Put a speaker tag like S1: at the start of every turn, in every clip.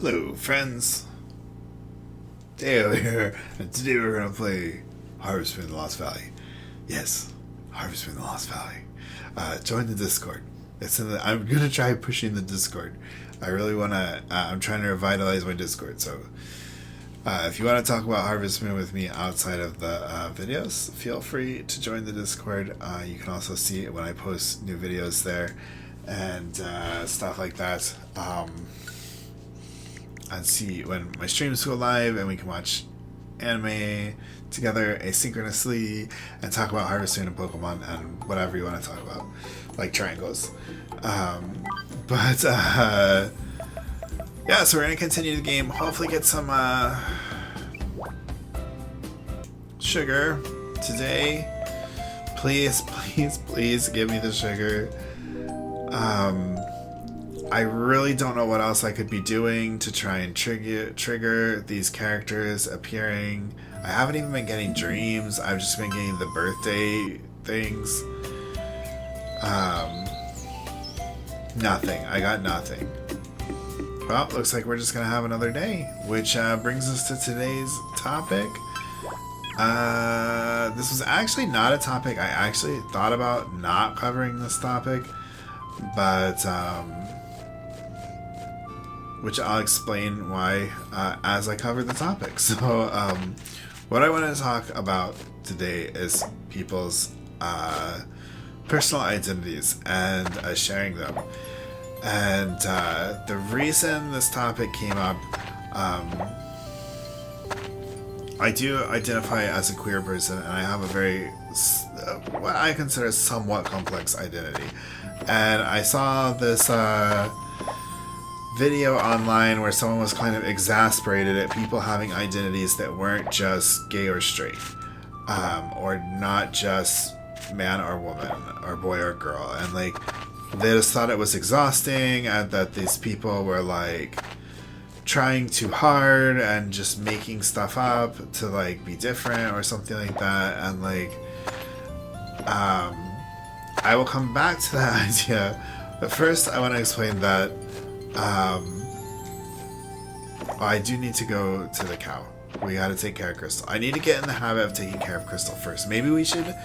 S1: Hello, friends. Dale here, and today we're gonna play Harvest Moon: The Lost Valley. Yes, Harvest Moon: The Lost Valley. Join the Discord. I'm gonna try pushing the Discord. I really wanna. I'm trying to revitalize my Discord. So, if you want to talk about Harvest Moon with me outside of the videos, feel free to join the Discord. You can also see it when I post new videos there, and stuff like that. And see when my streams go live, and we can watch anime together asynchronously and talk about Harvest Moon and Pokemon and whatever you want to talk about, like triangles. Yeah, so we're gonna continue the game. Hopefully, get some sugar today. Please, please, please give me the sugar. I really don't know what else I could be doing to try and trigger these characters appearing. I haven't even been getting dreams. I've just been getting the birthday things. Nothing. I got nothing. Well, looks like we're just gonna have another day, which brings us to today's topic. This was actually not a topic I actually thought about not covering this topic, but which I'll explain why as I cover the topic. So, what I want to talk about today is people's personal identities and sharing them. And the reason this topic came up, I do identify as a queer person, and I have a very, what I consider somewhat complex identity. And I saw this video online where someone was kind of exasperated at people having identities that weren't just gay or straight, or not just man or woman, or boy or girl, and like they just thought it was exhausting, and that these people were like trying too hard and just making stuff up to like be different or something like that. And like I will come back to that idea, but first I want to explain that I do need to go to the cow. We gotta take care of Crystal. I need to get in the habit of taking care of Crystal first. Maybe we should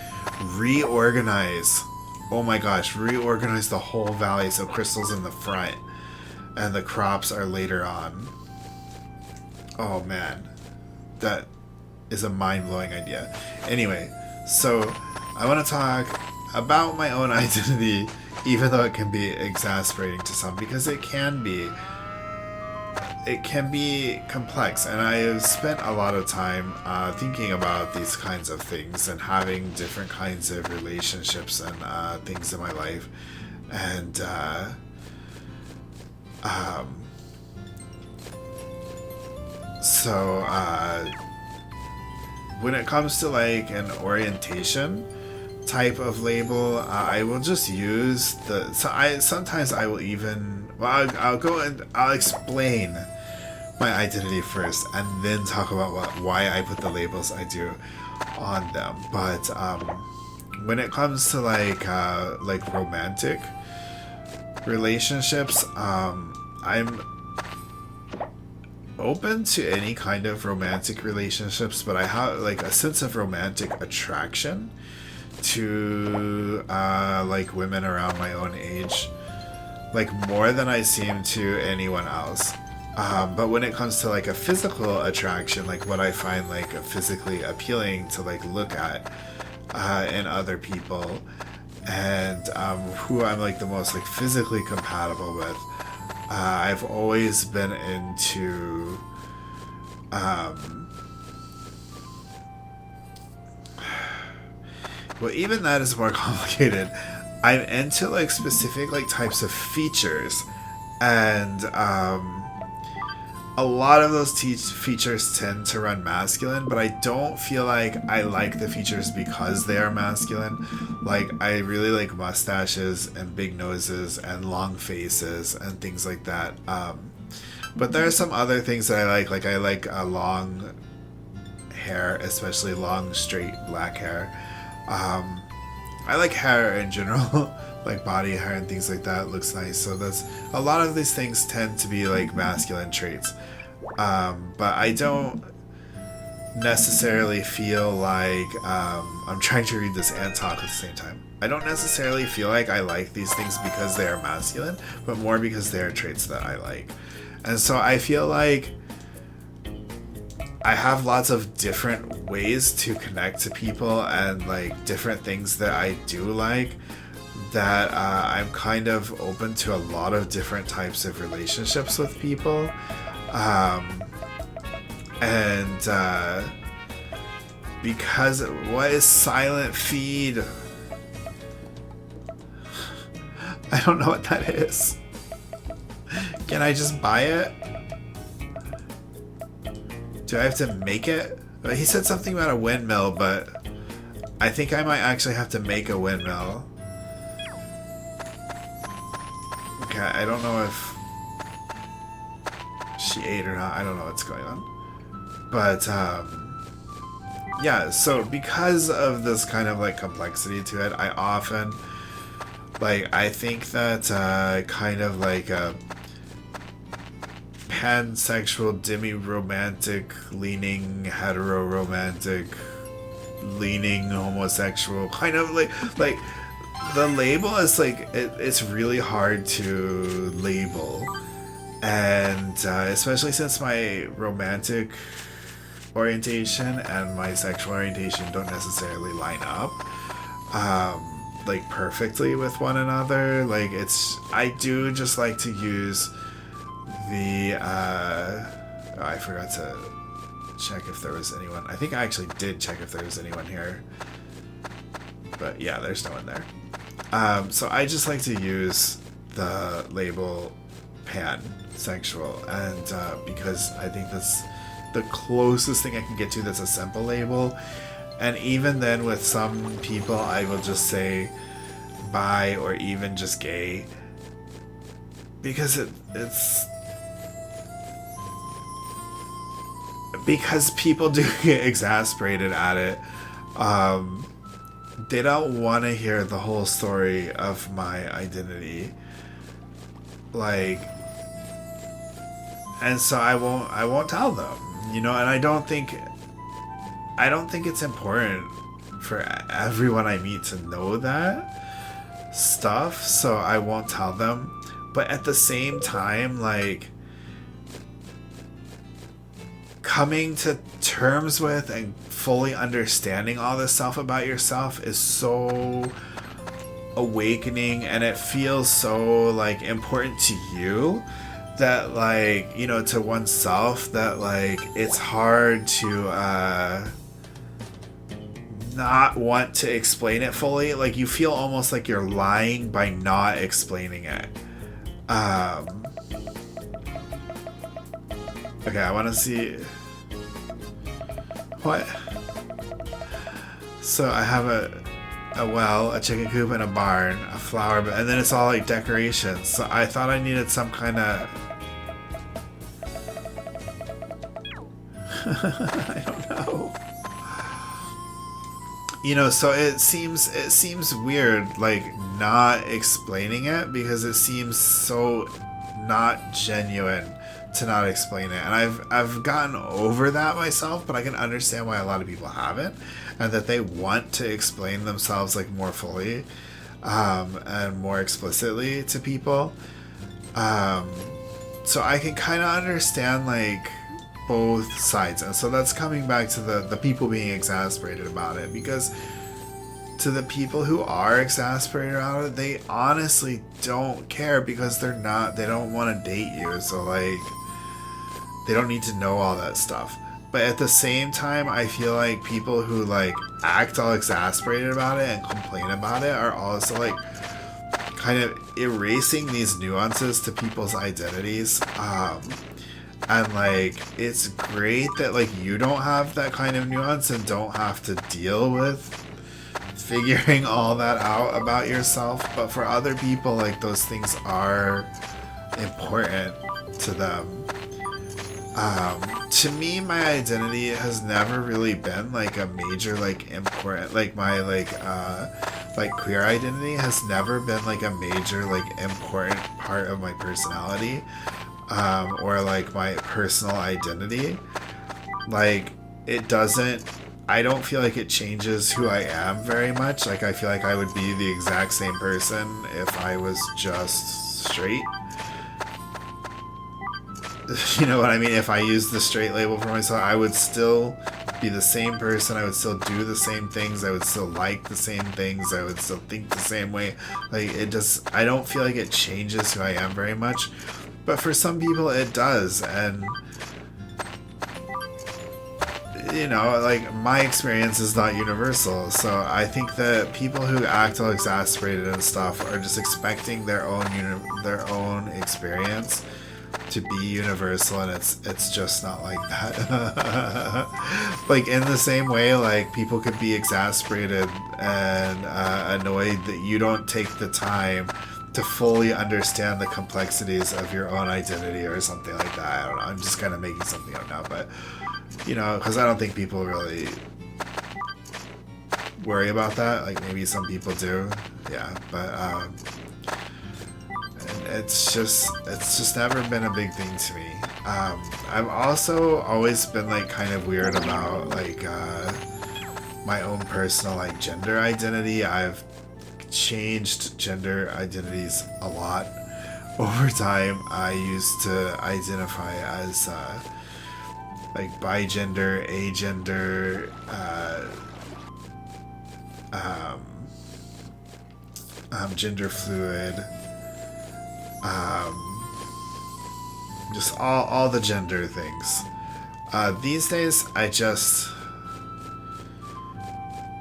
S1: reorganize. Oh my gosh, reorganize the whole valley so Crystal's in the front and the crops are later on. Oh man, that is a mind-blowing idea. Anyway, so I want to talk about my own identity, even though it can be exasperating to some, because it can be complex, and I have spent a lot of time thinking about these kinds of things and having different kinds of relationships and things in my life. And so when it comes to like an orientation type of label, I will just use sometimes I will even, well, I'll go and I'll explain my identity first and then talk about why I put the labels I do on them. But when it comes to like romantic relationships, I'm open to any kind of romantic relationships, but I have like a sense of romantic attraction to like women around my own age, like more than I seem to anyone else. But when it comes to like a physical attraction, like what I find like physically appealing to like look at in other people, and who I'm like the most like physically compatible with, I've always been into well, even that is more complicated. I'm into like specific like types of features, and a lot of those features tend to run masculine, but I don't feel like I like the features because they are masculine. Like, I really like mustaches and big noses and long faces and things like that. But there are some other things that I like I like long hair, especially long, straight, black hair. I like hair in general, like body hair and things like that looks nice. So that's a lot of these things tend to be like masculine traits. But I don't necessarily feel like I'm trying to read this and talk at the same time. I don't necessarily feel like I like these things because they are masculine, but more because they are traits that I like. And so I feel like I have lots of different ways to connect to people and like different things that I do like, that I'm kind of open to a lot of different types of relationships with people. Because what is silent feed? I don't know what that is. Can I just buy it? Do I have to make it? He said something about a windmill, but I think I might actually have to make a windmill. Okay, I don't know if she ate or not. I don't know what's going on. But, yeah, so because of this kind of like complexity to it, I often, like, I think that kind of like a pansexual, demi-romantic, leaning, heteroromantic, leaning homosexual, kind of like the label is like, it's really hard to label. And especially since my romantic orientation and my sexual orientation don't necessarily line up like perfectly with one another. Like I do just like to use the I forgot to check if there was anyone. I think I actually did check if there was anyone here, but yeah, there's no one there. So I just like to use the label pansexual, and because I think that's the closest thing I can get to that's a simple label. And even then, with some people, I will just say bi or even just gay, because it's because people do get exasperated at it. They don't want to hear the whole story of my identity, like, and so I won't tell them, you know. And I don't think it's important for everyone I meet to know that stuff, so I won't tell them. But at the same time, like, coming to terms with and fully understanding all this stuff about yourself is so awakening, and it feels so like important to you, that, like, you know, to oneself, that like it's hard to not want to explain it fully. Like, you feel almost like you're lying by not explaining it. Okay, I want to see what. So I have a well, a chicken coop, and a barn, a flower bed, and then it's all like decorations. So I thought I needed some kind of I don't know. You know, so it seems weird, like, not explaining it, because it seems so not genuine to not explain it. And I've gotten over that myself, but I can understand why a lot of people haven't, and that they want to explain themselves like more fully and more explicitly to people. So I can kind of understand like both sides. And so that's coming back to the people being exasperated about it, because to the people who are exasperated about it, they honestly don't care, because they don't want to date you, so like they don't need to know all that stuff. But at the same time, I feel like people who like act all exasperated about it and complain about it are also like kind of erasing these nuances to people's identities. And like, it's great that like you don't have that kind of nuance and don't have to deal with figuring all that out about yourself. But for other people, like, those things are important to them. To me, my identity has never really been like a major, like, important, like my like queer identity has never been like a major like important part of my personality, or like my personal identity. Like it doesn't, I don't feel like it changes who I am very much. Like I feel like I would be the exact same person if I was just straight. You know what I mean? If I used the straight label for myself, I would still be the same person. I would still do the same things. I would still like the same things. I would still think the same way. Like it just, I don't feel like it changes who I am very much. But for some people it does. And you know, like my experience is not universal. So I think that people who act all exasperated and stuff are just expecting their own experience to be universal, and it's just not like that. Like in the same way, like people could be exasperated and annoyed that you don't take the time to fully understand the complexities of your own identity or something like that. I don't know, I'm just kind of making something up now, but you know, because I don't think people really worry about that. Like maybe some people do, yeah, but it's just never been a big thing to me. I've also always been like kind of weird about like my own personal like gender identity. I've changed gender identities a lot over time. I used to identify as like bigender, agender, gender fluid, just all the gender things. These days I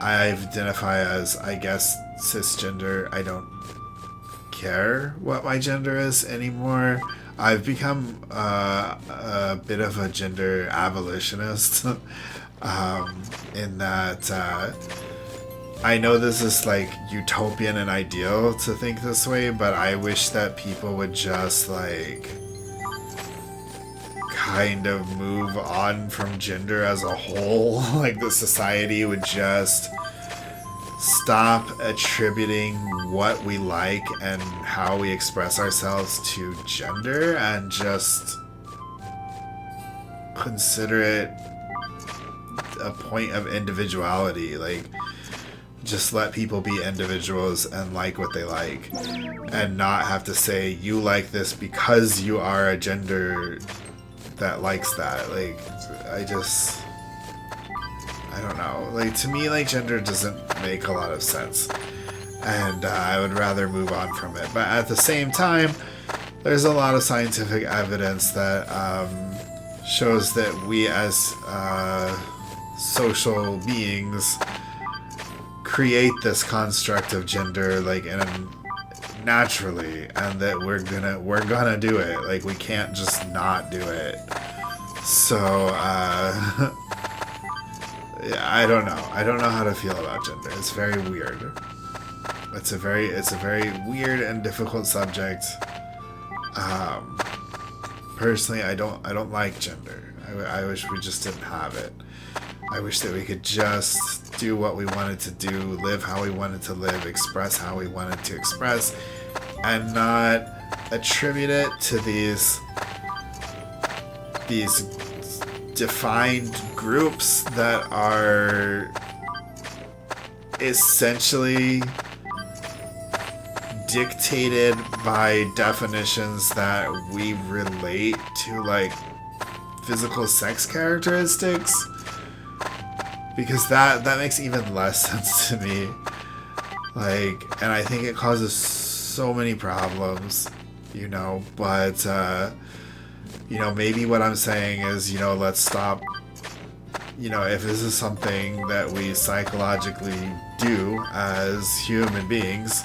S1: identify as, I guess, cisgender. I don't care what my gender is anymore. I've become a bit of a gender abolitionist, in that I know this is like utopian and ideal to think this way, but I wish that people would just like kind of move on from gender as a whole. Like the society would just stop attributing what we like and how we express ourselves to gender and just consider it a point of individuality. Like just let people be individuals and like what they like, and not have to say you like this because you are a gender that likes that. Like I don't know, like to me, like gender doesn't make a lot of sense, and I would rather move on from it. But at the same time, there's a lot of scientific evidence that shows that we as social beings create this construct of gender like naturally, and that we're gonna do it. Like we can't just not do it. So I don't know how to feel about gender. It's very weird. It's a very weird and difficult subject. Personally, I don't like gender. I wish we just didn't have it. I wish that we could just do what we wanted to do, live how we wanted to live, express how we wanted to express, and not attribute it to these defined groups that are essentially dictated by definitions that we relate to, like physical sex characteristics, because that makes even less sense to me. Like, and I think it causes so many problems, you know. But you know, maybe what I'm saying is, you know, let's stop. You know, if this is something that we psychologically do as human beings,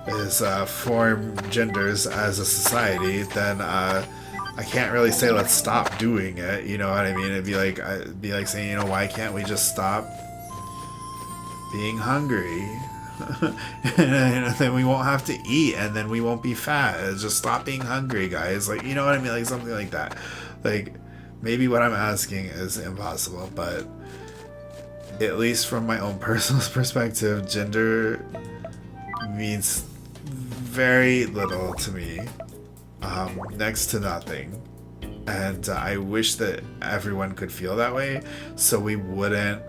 S1: is form genders as a society, then I can't really say let's stop doing it. You know what I mean? It'd be like saying, you know, why can't we just stop being hungry? And then we won't have to eat, and then we won't be fat. Just stop being hungry, guys. Like, you know what I mean? Like something like that. Like maybe what I'm asking is impossible, but at least from my own personal perspective, gender means very little to me, next to nothing. And I wish that everyone could feel that way, so we wouldn't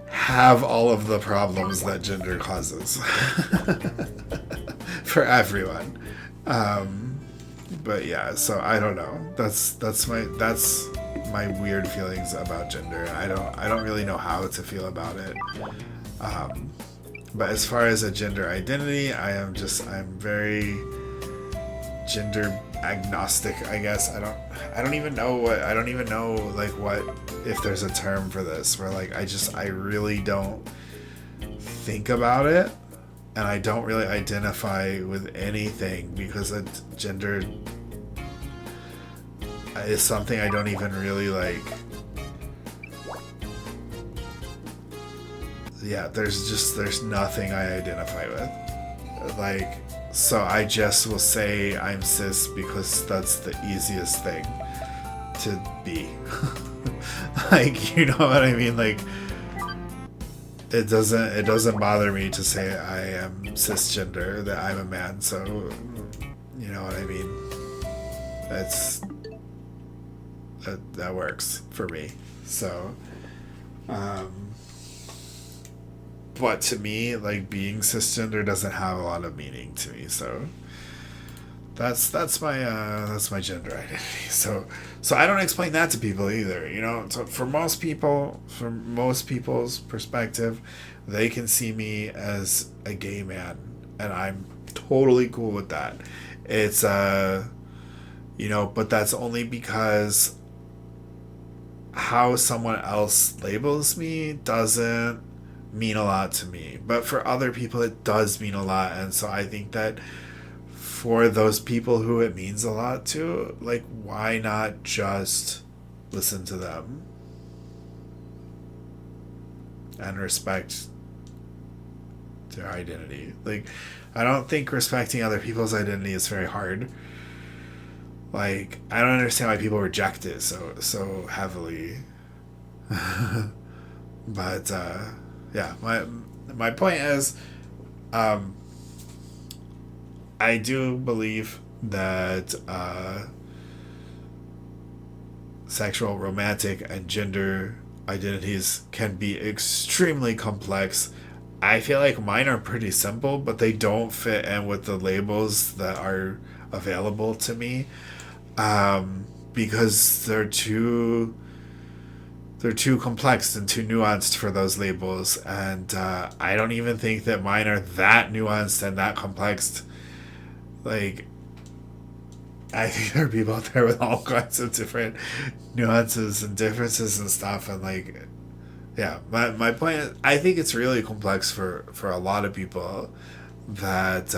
S1: have all of the problems that gender causes for everyone. But yeah, so I don't know. That's my weird feelings about gender. I don't really know how to feel about it. But as far as a gender identity, I'm very gender agnostic, I guess. I don't even know like what, if there's a term for this, where like I really don't think about it, and I don't really identify with anything, because gender is something I don't even really like. Yeah, there's nothing I identify with. Like, so I just will say I'm cis because that's the easiest thing to be. Like, you know what I mean? Like, it doesn't bother me to say I am cisgender, that I'm a man, so you know what I mean? That works for me. So but to me, like, being cisgender doesn't have a lot of meaning to me. So that's my gender identity. So I don't explain that to people either. You know, so for most people's perspective, they can see me as a gay man, and I'm totally cool with that. It's you know, but that's only because how someone else labels me doesn't mean a lot to me, but for other people it does mean a lot. And so I think that for those people who it means a lot to, like, why not just listen to them and respect their identity? Like, I don't think respecting other people's identity is very hard. Like, I don't understand why people reject it so heavily. But yeah, my point is, I do believe that sexual, romantic, and gender identities can be extremely complex. I feel like mine are pretty simple, but they don't fit in with the labels that are available to me, because they're too complex and too nuanced for those labels. And I don't even think that mine are that nuanced and that complex. Like, I think there are people out there with all kinds of different nuances and differences and stuff. And like, yeah, my point is, I think it's really complex for a lot of people, that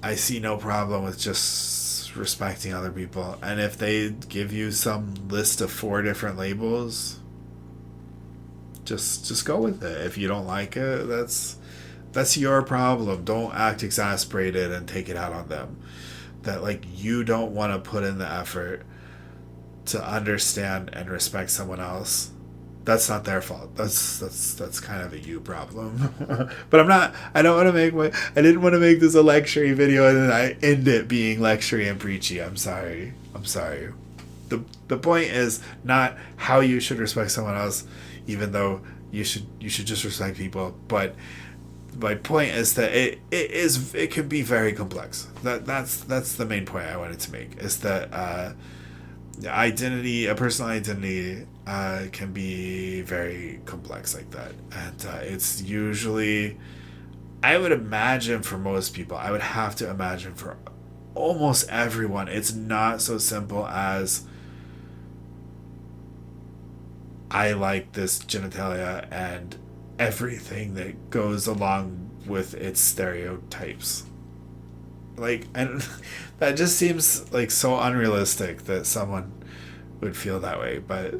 S1: I see no problem with just respecting other people. And if they give you some list of 4 different labels, just go with it. If you don't like it, that's your problem. Don't act exasperated and take it out on them. That, like, you don't want to put in the effort to understand and respect someone else. That's not their fault. That's kind of a you problem. But I didn't want to make this a lecture video and then I end it being lectury and preachy. I'm sorry. The point is not how you should respect someone else, even though you should just respect people. But my point is that it can be very complex. That's the main point I wanted to make, is that a personal identity can be very complex like that. And it's usually, I would imagine for most people, I would have to imagine for almost everyone, it's not so simple as I like this genitalia and everything that goes along with its stereotypes. Like, and that just seems like so unrealistic that someone would feel that way. But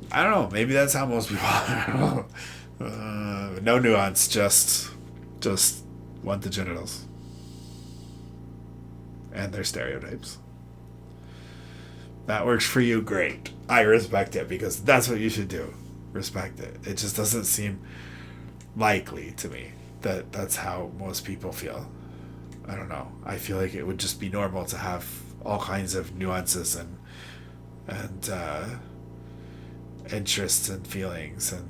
S1: I don't know, maybe that's how most people are. No nuance, just want the genitals and their stereotypes. That works for you, great. I respect it because that's what you should do. Respect it. It just doesn't seem likely to me that that's how most people feel. I don't know. I feel like it would just be normal to have all kinds of nuances and interests and feelings and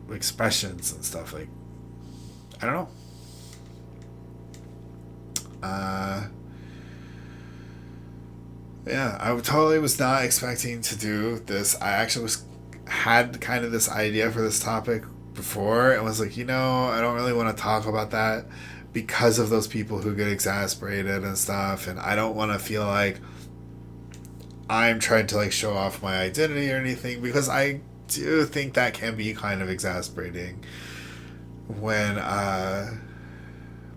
S1: expressions and stuff. Like, I don't know. Yeah, I totally was not expecting to do this. I actually had kind of this idea for this topic before and was like, I don't really want to talk about that because of those people who get exasperated and stuff, and I don't want to feel like I'm trying to like show off my identity or anything, because I do think that can be kind of exasperating when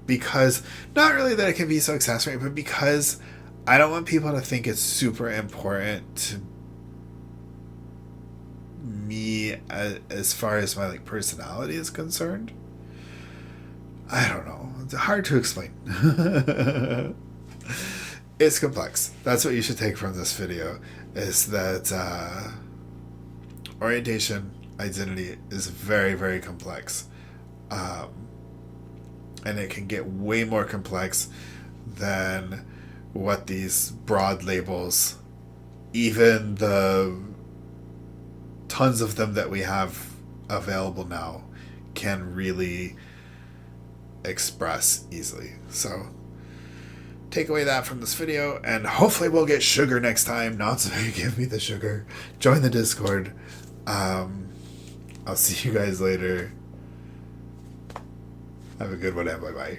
S1: because not really that it can be so exasperating, but because I don't want people to think it's super important to me as far as my like personality is concerned. I don't know. It's hard to explain. It's complex. That's what you should take from this video, is that orientation, identity is very, very complex. And it can get way more complex than what these broad labels, even the tons of them that we have available now, can really express easily. So take away that from this video, and hopefully we'll get sugar next time. Not so you give me the sugar. Join the Discord. I'll see you guys later. Have a good one, and bye-bye.